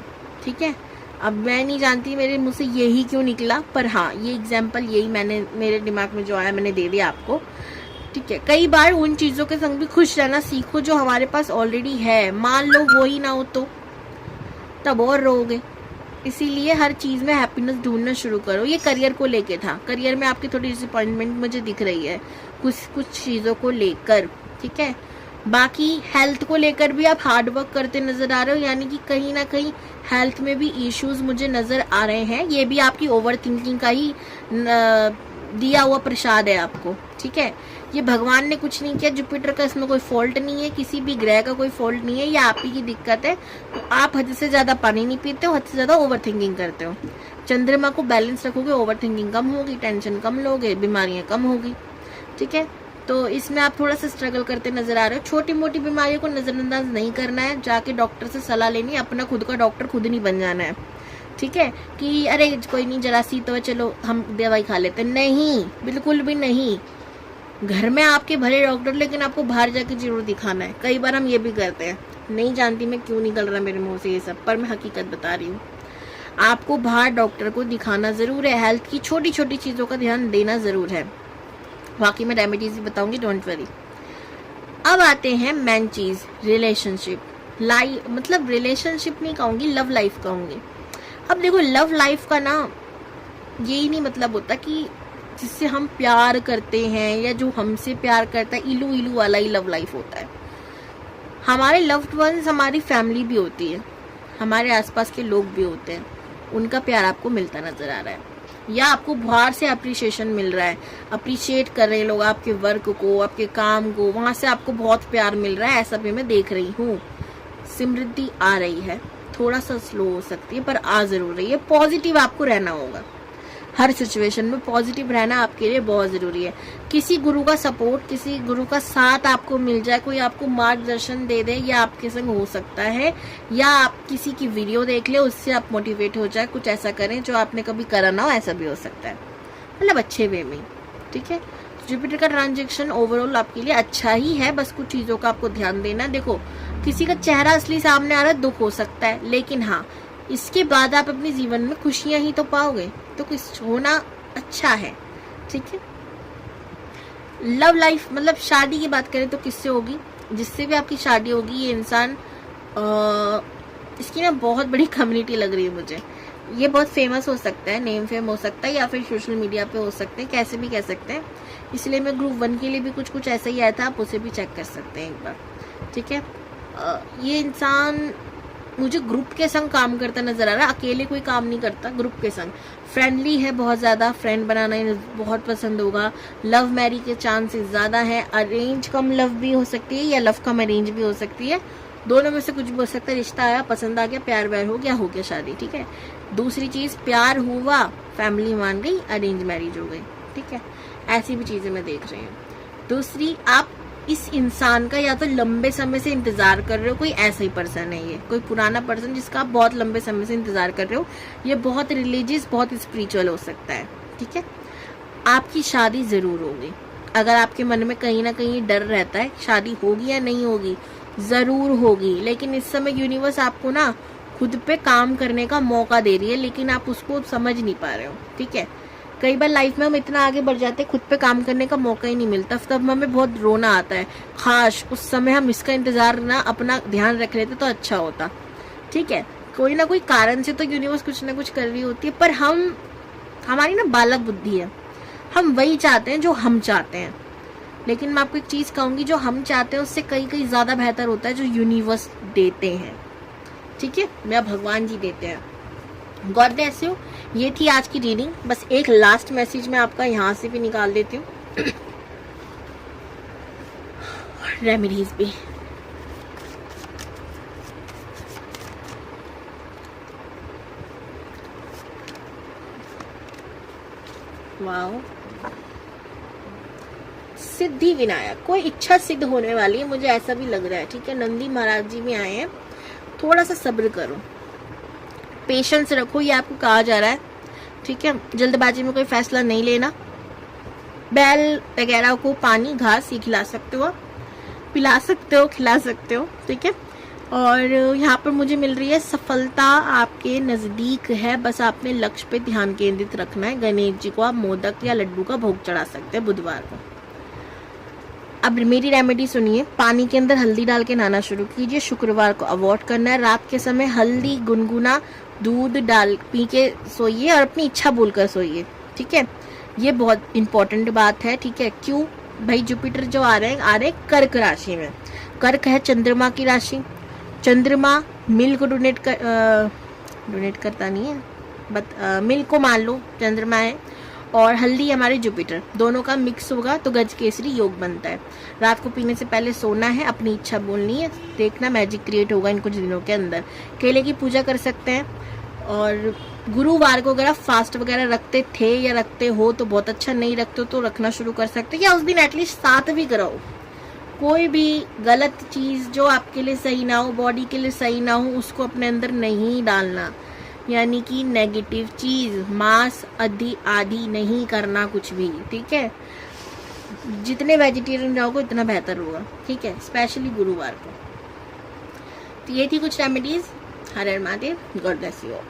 ठीक है, अब मैं नहीं जानती मेरे मुंह से यही क्यों निकला, पर हाँ ये एग्जाम्पल यही मैंने मेरे दिमाग में जो आया मैंने दे दिया आपको। ठीक है, कई बार उन चीज़ों के संग भी खुश रहना सीखो जो हमारे पास ऑलरेडी है। मान लो वो ही ना हो तो तब और रोगे। इसीलिए हर चीज़ में हैप्पीनेस ढूंढना शुरू करो। ये करियर को लेके था, करियर में आपकी थोड़ी डिसअपॉइंटमेंट मुझे दिख रही है कुछ चीज़ों को लेकर, ठीक है। बाकी हेल्थ को लेकर भी आप हार्ड वर्क करते नजर आ रहे हो, यानी कि कहीं ना कहीं हेल्थ में भी इश्यूज मुझे नजर आ रहे हैं। ये भी आपकी ओवर थिंकिंग का ही दिया हुआ प्रसाद है आपको, ठीक है। ये भगवान ने कुछ नहीं किया, जुपिटर का इसमें कोई फॉल्ट नहीं है, किसी भी ग्रह का कोई फॉल्ट नहीं है, ये आप ही की दिक्कत है। तो आप हद से ज्यादा पानी नहीं पीते हो, हद से ज्यादा ओवर थिंकिंग करते हो। चंद्रमा को बैलेंस रखोगे, ओवर थिंकिंग कम होगी, टेंशन कम लोगे, बीमारियां कम होगी, ठीक है। तो इसमें आप थोड़ा सा स्ट्रगल करते नजर आ रहे हो। छोटी मोटी बीमारियों को नजरअंदाज नहीं करना है, जाके डॉक्टर से सलाह लेनी है, अपना खुद का डॉक्टर खुद नहीं बन जाना है, ठीक है। कि अरे कोई नहीं, जरा सी तो है, चलो हम दवाई खा लेते, नहीं, बिल्कुल भी नहीं। घर में आपके भले डॉक्टर, लेकिन आपको बाहर जाके जरूर दिखाना है। कई बार हम ये भी करते हैं, नहीं जानती मैं क्यों निकल रहा मेरे मुंह से ये सब, पर मैं हकीकत बता रही हूँ। आपको बाहर डॉक्टर को दिखाना जरूर है, हेल्थ की छोटी छोटी चीजों का ध्यान देना जरूर है। बाकी मैं रेमेडीज भी बताऊंगी, डोंट वरी। अब आते हैं मेन चीज, रिलेशनशिप मतलब रिलेशनशिप नहीं कहूंगी, लव लाइफ कहूंगी। अब देखो, लव लाइफ का ना यही नहीं मतलब होता कि जिससे हम प्यार करते हैं या जो हमसे प्यार करता है, इलू इलू वाला ही लव लाइफ होता है। हमारे लव्ड वंस, हमारी फैमिली भी होती है, हमारे आसपास के लोग भी होते हैं, उनका प्यार आपको मिलता नजर आ रहा है, या आपको बाहर से अप्रिशिएशन मिल रहा है, अप्रिशिएट कर रहे हैं लोग आपके वर्क को, आपके काम को, वहां से आपको बहुत प्यार मिल रहा है, ऐसा भी मैं देख रही हूँ। समृद्धि आ रही है, थोड़ा सा स्लो हो सकती है पर आ जरूर रही है। पॉजिटिव आपको रहना होगा, हर सिचुएशन में पॉजिटिव रहना आपके लिए बहुत जरूरी है। किसी गुरु का सपोर्ट, किसी गुरु का साथ आपको मिल जाए, कोई आपको मार्गदर्शन दे दे, या आपके संग हो सकता है, या आप किसी की वीडियो देख ले, उससे आप मोटिवेट हो जाए, कुछ ऐसा करें जो आपने कभी करा ना हो, ऐसा भी हो सकता है, मतलब अच्छे वे में, ठीक है। जुपिटर का ट्रांजेक्शन ओवरऑल आपके लिए अच्छा ही है, बस कुछ चीजों का आपको ध्यान देना। देखो, किसी का चेहरा असली सामने आ रहा है, दुख हो सकता है, लेकिन हाँ, इसके बाद आप अपने जीवन में खुशियां ही तो पाओगे, तो कुछ होना अच्छा है, ठीक है। लव लाइफ मतलब शादी की बात करें तो किससे होगी, जिससे भी आपकी शादी होगी, ये इंसान इसकी ना बहुत बड़ी कम्युनिटी लग रही है मुझे। ये बहुत फेमस हो सकता है, नेम फेम हो सकता है, या फिर सोशल मीडिया पे हो सकते हैं, कैसे भी कह सकते हैं। इसलिए मैं ग्रुप 1 के लिए भी कुछ ऐसा ही आया था, आप उसे भी चेक कर सकते हैं एक बार, ठीक है। ये इंसान मुझे ग्रुप के संग काम करता नजर आ रहा है, अकेले कोई काम नहीं करता, ग्रुप के संग। फ्रेंडली है बहुत ज्यादा, फ्रेंड बनाना बहुत पसंद होगा। लव मैरिज के चांसेस ज्यादा है, अरेंज कम लव भी हो सकती है, या लव कम अरेंज भी हो सकती है, दोनों में से कुछ भी हो सकता है। रिश्ता आया, पसंद आ गया, प्यार व्यार हो गया शादी, ठीक है। दूसरी चीज, प्यार हुआ, फैमिली मान गई, अरेंज मैरिज हो गई, ठीक है। ऐसी भी चीजें मैं देख रही हूँ। दूसरी, आप इस इंसान का या तो लंबे समय से इंतजार कर रहे हो, कोई ऐसा ही पर्सन है, ये कोई पुराना पर्सन जिसका आप बहुत लंबे समय से इंतजार कर रहे हो। ये बहुत रिलीजियस, बहुत स्पिरिचुअल हो सकता है, ठीक है। आपकी शादी जरूर होगी। अगर आपके मन में कहीं ना कहीं डर रहता है शादी होगी या नहीं होगी, जरूर होगी। लेकिन इस समय यूनिवर्स आपको ना खुद पे काम करने का मौका दे रही है, लेकिन आप उसको समझ नहीं पा रहे हो, ठीक है। कई बार लाइफ में हम इतना आगे बढ़ जाते हैं, खुद पे काम करने का मौका ही नहीं मिलता, तब हमें बहुत रोना आता है, खाश उस समय हम इसका इंतजार ना अपना ध्यान रख लेते तो अच्छा होता, ठीक है। कोई ना कोई कारण से तो यूनिवर्स कुछ ना कुछ कर रही होती है, पर हमारी ना बालक बुद्धि है, हम वही चाहते हैं जो हम चाहते हैं। लेकिन मैं आपको एक चीज कहूंगी, जो हम चाहते हैं उससे कई ज्यादा बेहतर होता है जो यूनिवर्स देते हैं, ठीक है, या भगवान जी देते हैं। God bless you. ये थी आज की रीडिंग। बस एक लास्ट मैसेज मैं आपका यहाँ से भी निकाल देती हूँ, रेमेडीज भी। वाओ, सिद्धि विनायक, कोई इच्छा सिद्ध होने वाली है, मुझे ऐसा भी लग रहा है, ठीक है। नंदी महाराज जी भी आए हैं, थोड़ा सा सब्र करो, पेशेंस रखो, ये आपको कहा जा रहा है, ठीक है। जल्दबाजी में कोई फैसला नहीं लेना। बैल वगैरह को पानी घास ही खिला सकते हो, पिला सकते हो, खिला सकते हो, ठीक है। और यहाँ पर मुझे मिल रही है सफलता आपके नजदीक है, बस आपने लक्ष्य पे ध्यान केंद्रित रखना है। गणेश जी को आप मोदक या लड्डू का भोग चढ़ा सकते हैं बुधवार को। अब मेरी रेमेडी सुनिए, पानी के अंदर हल्दी डाल के नहाना शुरू कीजिए। शुक्रवार को अवॉइड करना है, रात के समय हल्दी गुनगुना दूध डाल पी के सोइए और अपनी इच्छा बोलकर सोइए, ठीक है। ये बहुत इंपॉर्टेंट बात है, ठीक है। क्यों भाई, जुपिटर जो आ रहे हैं कर्क राशि में। कर्क है चंद्रमा की राशि। चंद्रमा मिल को डोनेट करता नहीं है, बट मिल को मान लो चंद्रमा है, और हल्दी हमारे जुपिटर, दोनों का मिक्स होगा तो गज केसरी योग बनता है। रात को पीने से पहले सोना है, अपनी इच्छा बोलनी है, देखना मैजिक क्रिएट होगा इन कुछ दिनों के अंदर। केले की पूजा कर सकते हैं, और गुरुवार को अगर आप फास्ट वगैरह रखते थे या रखते हो तो बहुत अच्छा, नहीं रखते हो तो रखना शुरू कर सकते हो, या उस दिन एटलीस्ट 7 भी कराओ। कोई भी गलत चीज़ जो आपके लिए सही ना हो, बॉडी के लिए सही ना हो, उसको अपने अंदर नहीं डालना, यानी कि नेगेटिव चीज़, मांस आदि नहीं करना कुछ भी, ठीक है। जितने वेजिटेरियन रहोगे उतना बेहतर होगा, ठीक है, स्पेशली गुरुवार को। तो ये थी कुछ रेमेडीज। हर हर Mahadev, God bless you all.